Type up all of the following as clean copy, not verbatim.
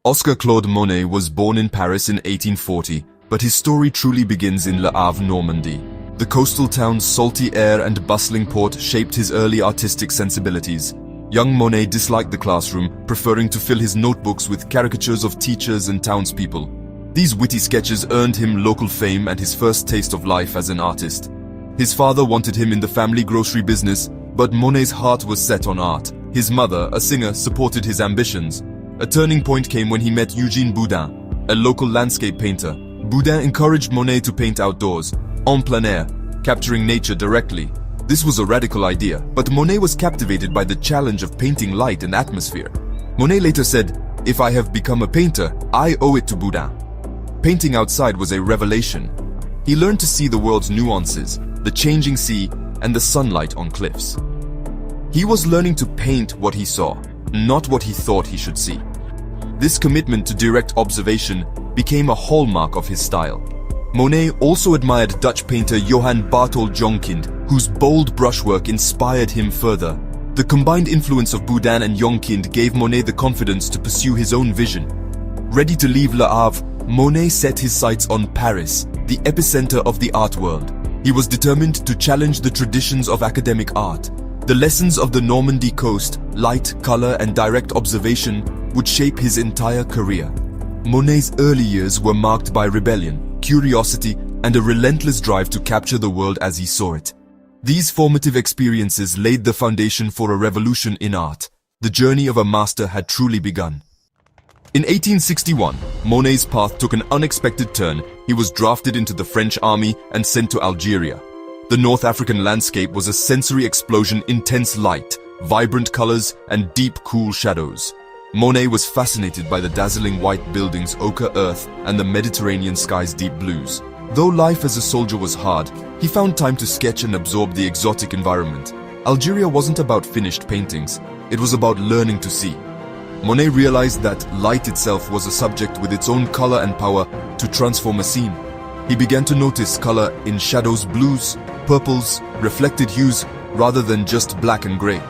Oscar Claude Monet was born in Paris in 1840, but his story truly begins in Le Havre, Normandy. The coastal town's salty air and bustling port shaped his early artistic sensibilities. Young Monet disliked the classroom, preferring to fill his notebooks with caricatures of teachers and townspeople. These witty sketches earned him local fame and his first taste of life as an artist. His father wanted him in the family grocery business, but Monet's heart was set on art. His mother, a singer, supported his ambitions. A turning point came when he met Eugène Boudin, a local landscape painter. Boudin encouraged Monet to paint outdoors, en plein air, capturing nature directly. This was a radical idea, but Monet was captivated by the challenge of painting light and atmosphere. Monet later said, "If I have become a painter, I owe it to Boudin." Painting outside was a revelation. He learned to see the world's nuances, the changing sea, and the sunlight on cliffs. He was learning to paint what he saw, not what he thought he should see. This commitment to direct observation became a hallmark of his style. Monet also admired Dutch painter Johann Barthold Jonkind, whose bold brushwork inspired him further. The combined influence of Boudin and Jonkind gave Monet the confidence to pursue his own vision. Ready to leave Le Havre, Monet set his sights on Paris, the epicenter of the art world. He was determined to challenge the traditions of academic art. The lessons of the Normandy coast, light, color, and direct observation would shape his entire career. Monet's early years were marked by rebellion, curiosity, and a relentless drive to capture the world as he saw it. These formative experiences laid the foundation for a revolution in art. The journey of a master had truly begun. In 1861, Monet's path took an unexpected turn. He was drafted into the French army and sent to Algeria. The North African landscape was a sensory explosion: intense light, vibrant colors, and deep, cool shadows. Monet was fascinated by the dazzling white buildings, ochre earth, and the Mediterranean sky's deep blues. Though life as a soldier was hard, he found time to sketch and absorb the exotic environment. Algeria wasn't about finished paintings, it was about learning to see. Monet realized that light itself was a subject with its own color and power to transform a scene. He began to notice color in shadows, blues, purples, reflected hues, rather than just black and gray.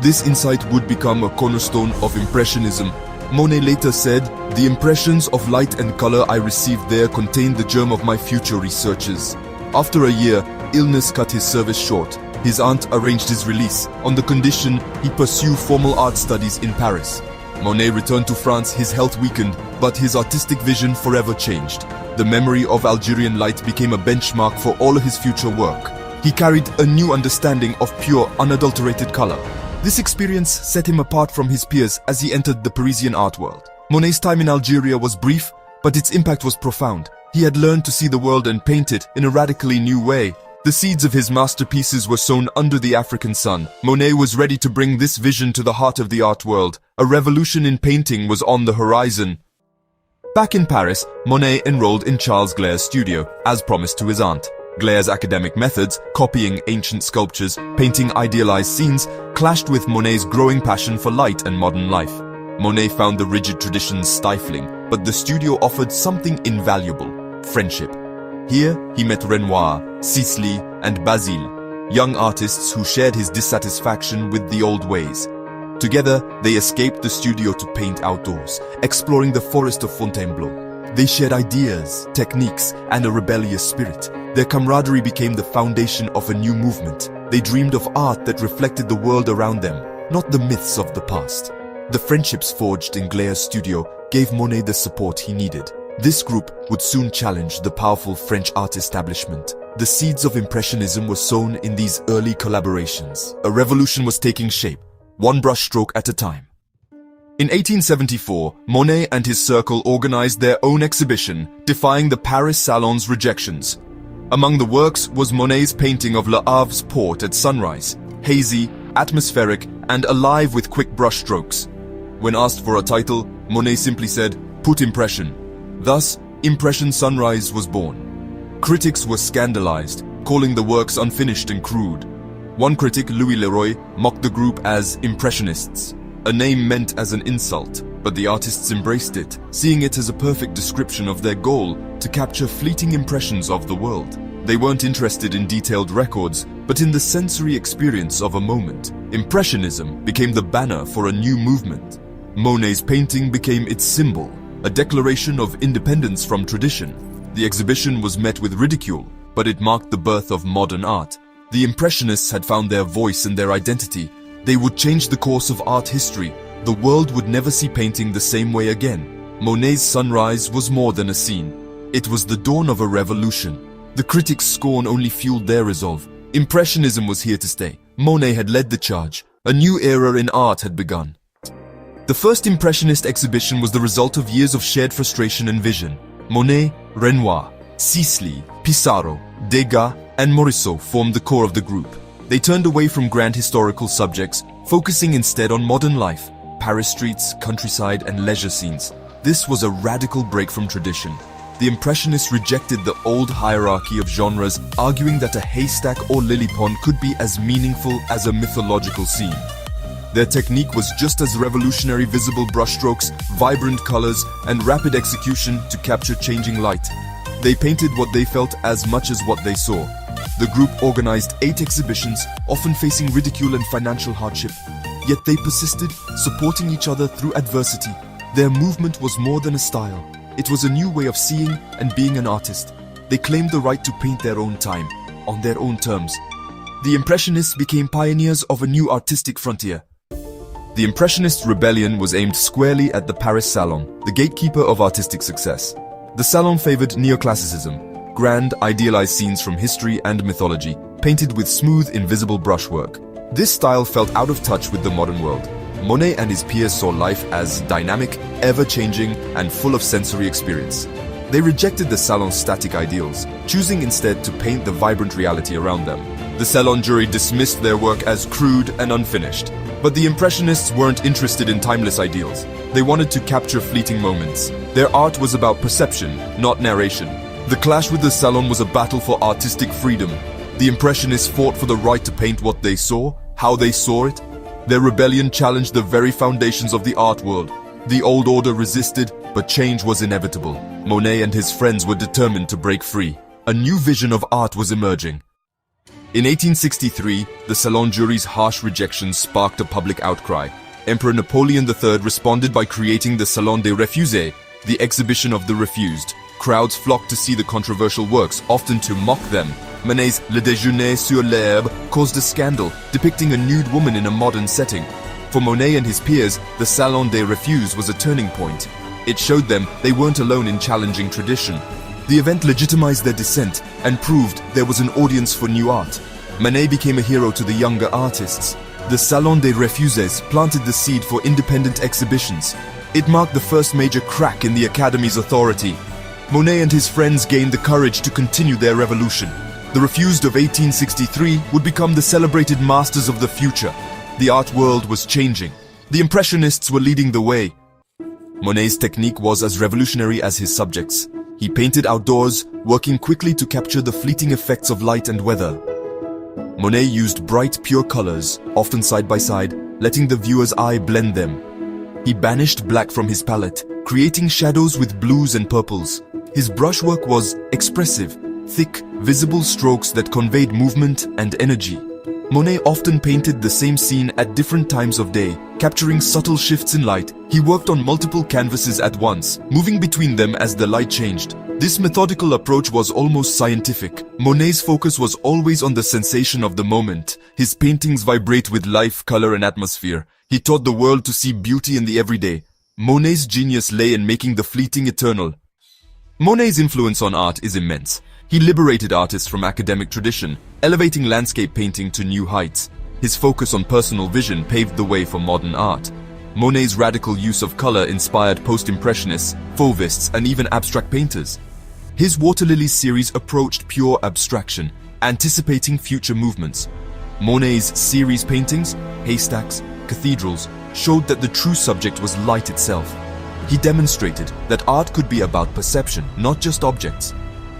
This insight would become a cornerstone of Impressionism. Monet later said, "The impressions of light and color I received there contained the germ of my future researches." After a year, illness cut his service short. His aunt arranged his release, on the condition he pursue formal art studies in Paris. Monet returned to France, his health weakened, but his artistic vision forever changed. The memory of Algerian light became a benchmark for all of his future work. He carried a new understanding of pure, unadulterated color. This experience set him apart from his peers as he entered the Parisian art world. Monet's time in Algeria was brief, but its impact was profound. He had learned to see the world and paint it in a radically new way. The seeds of his masterpieces were sown under the African sun. Monet was ready to bring this vision to the heart of the art world. A revolution in painting was on the horizon. Back in Paris, Monet enrolled in Charles Glaire's studio, as promised to his aunt. Glaire's academic methods, copying ancient sculptures, painting idealized scenes, clashed with Monet's growing passion for light and modern life. Monet found the rigid traditions stifling, but the studio offered something invaluable: friendship. Here, he met Renoir, Sisley, and Basile, young artists who shared his dissatisfaction with the old ways. Together, they escaped the studio to paint outdoors, exploring the forest of Fontainebleau. They shared ideas, techniques, and a rebellious spirit. Their camaraderie became the foundation of a new movement. They dreamed of art that reflected the world around them, not the myths of the past. The friendships forged in Glaire's studio gave Monet the support he needed. This group would soon challenge the powerful French art establishment. The seeds of Impressionism were sown in these early collaborations. A revolution was taking shape, one brushstroke at a time. In 1874, Monet and his circle organized their own exhibition, defying the Paris Salon's rejections. Among the works was Monet's painting of Le Havre's port at sunrise, hazy, atmospheric, and alive with quick brushstrokes. When asked for a title, Monet simply said, "Put impression." Thus, Impression Sunrise was born. Critics were scandalized, calling the works unfinished and crude. One critic, Louis Leroy, mocked the group as Impressionists, a name meant as an insult, but the artists embraced it, seeing it as a perfect description of their goal to capture fleeting impressions of the world. They weren't interested in detailed records, but in the sensory experience of a moment. Impressionism became the banner for a new movement. Monet's painting became its symbol, a declaration of independence from tradition. The exhibition was met with ridicule, but it marked the birth of modern art. The Impressionists had found their voice and their identity. They would change the course of art history. The world would never see painting the same way again. Monet's sunrise was more than a scene. It was the dawn of a revolution. The critics' scorn only fueled their resolve. Impressionism was here to stay. Monet had led the charge. A new era in art had begun. The first Impressionist exhibition was the result of years of shared frustration and vision. Monet, Renoir, Sisley, Pissarro, Degas, and Morisot formed the core of the group. They turned away from grand historical subjects, focusing instead on modern life, Paris streets, countryside, and leisure scenes. This was a radical break from tradition. The Impressionists rejected the old hierarchy of genres, arguing that a haystack or lily pond could be as meaningful as a mythological scene. Their technique was just as revolutionary: visible brushstrokes, vibrant colors, and rapid execution to capture changing light. They painted what they felt as much as what they saw. The group organized 8 exhibitions, often facing ridicule and financial hardship. Yet they persisted, supporting each other through adversity. Their movement was more than a style. It was a new way of seeing and being an artist. They claimed the right to paint their own time, on their own terms. The Impressionists became pioneers of a new artistic frontier. The Impressionist rebellion was aimed squarely at the Paris Salon, the gatekeeper of artistic success. The Salon favored neoclassicism, grand, idealized scenes from history and mythology, painted with smooth, invisible brushwork. This style felt out of touch with the modern world. Monet and his peers saw life as dynamic, ever-changing, and full of sensory experience. They rejected the Salon's static ideals, choosing instead to paint the vibrant reality around them. The Salon jury dismissed their work as crude and unfinished. But the Impressionists weren't interested in timeless ideals. They wanted to capture fleeting moments. Their art was about perception, not narration. The clash with the Salon was a battle for artistic freedom. The Impressionists fought for the right to paint what they saw, how they saw it. Their rebellion challenged the very foundations of the art world. The old order resisted, but change was inevitable. Monet and his friends were determined to break free. A new vision of art was emerging. In 1863, the Salon jury's harsh rejection sparked a public outcry. Emperor Napoleon III responded by creating the Salon des Refusés, the exhibition of the refused. Crowds flocked to see the controversial works, often to mock them. Monet's Le Déjeuner sur l'herbe caused a scandal, depicting a nude woman in a modern setting. For Monet and his peers, the Salon des Refus was a turning point. It showed them they weren't alone in challenging tradition. The event legitimized their dissent and proved there was an audience for new art. Monet became a hero to the younger artists. The Salon des Refusés planted the seed for independent exhibitions. It marked the first major crack in the Academy's authority. Monet and his friends gained the courage to continue their revolution. The refused of 1863 would become the celebrated masters of the future. The art world was changing. The Impressionists were leading the way. Monet's technique was as revolutionary as his subjects. He painted outdoors, working quickly to capture the fleeting effects of light and weather. Monet used bright, pure colors, often side by side, letting the viewer's eye blend them. He banished black from his palette, creating shadows with blues and purples. His brushwork was expressive, thick, visible strokes that conveyed movement and energy. Monet often painted the same scene at different times of day, capturing subtle shifts in light. He worked on multiple canvases at once, moving between them as the light changed. This methodical approach was almost scientific. Monet's focus was always on the sensation of the moment. His paintings vibrate with life, color, and atmosphere. He taught the world to see beauty in the everyday. Monet's genius lay in making the fleeting eternal. Monet's influence on art is immense. He liberated artists from academic tradition, elevating landscape painting to new heights. His focus on personal vision paved the way for modern art. Monet's radical use of color inspired Post Impressionists, Fauvists, and even abstract painters. His Waterlilies series approached pure abstraction, anticipating future movements. Monet's series paintings, Haystacks, Cathedrals, showed that the true subject was light itself. He demonstrated that art could be about perception, not just objects.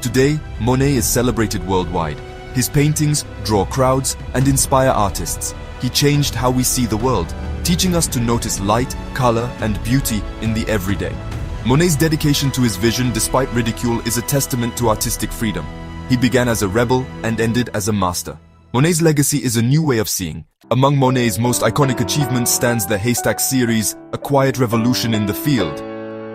Today, Monet is celebrated worldwide. His paintings draw crowds and inspire artists. He changed how we see the world, teaching us to notice light, color, and beauty in the everyday. Monet's dedication to his vision despite ridicule is a testament to artistic freedom. He began as a rebel and ended as a master. Monet's legacy is a new way of seeing, Among Monet's most iconic achievements stands the Haystacks series, a quiet revolution in the field.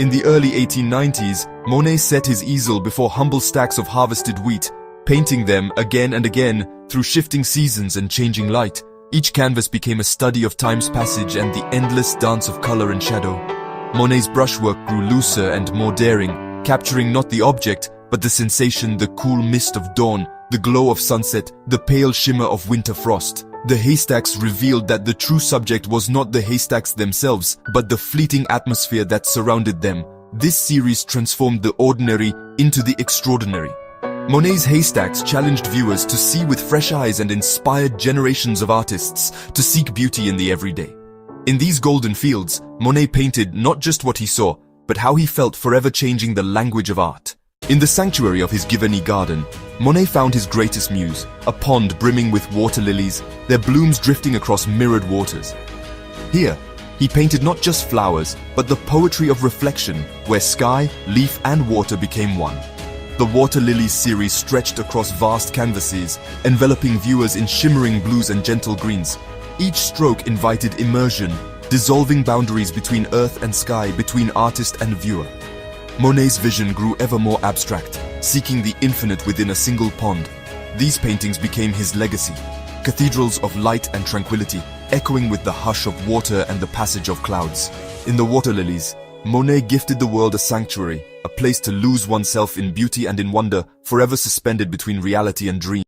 In the early 1890s, Monet set his easel before humble stacks of harvested wheat, painting them again and again through shifting seasons and changing light. Each canvas became a study of time's passage and the endless dance of color and shadow. Monet's brushwork grew looser and more daring, capturing not the object, but the sensation, the cool mist of dawn, the glow of sunset, the pale shimmer of winter frost. The Haystacks revealed that the true subject was not the haystacks themselves, but the fleeting atmosphere that surrounded them. This series transformed the ordinary into the extraordinary. Monet's Haystacks challenged viewers to see with fresh eyes and inspired generations of artists to seek beauty in the everyday. In these golden fields, Monet painted not just what he saw, but how he felt, forever changing the language of art. In the sanctuary of his Giverny garden, Monet found his greatest muse, a pond brimming with water lilies, their blooms drifting across mirrored waters. Here, he painted not just flowers, but the poetry of reflection, where sky, leaf and water became one. The Waterlilies series stretched across vast canvases, enveloping viewers in shimmering blues and gentle greens. Each stroke invited immersion, dissolving boundaries between earth and sky, between artist and viewer. Monet's vision grew ever more abstract, seeking the infinite within a single pond. These paintings became his legacy, cathedrals of light and tranquility, echoing with the hush of water and the passage of clouds. In the Waterlilies, Monet gifted the world a sanctuary, a place to lose oneself in beauty and in wonder, forever suspended between reality and dream.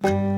you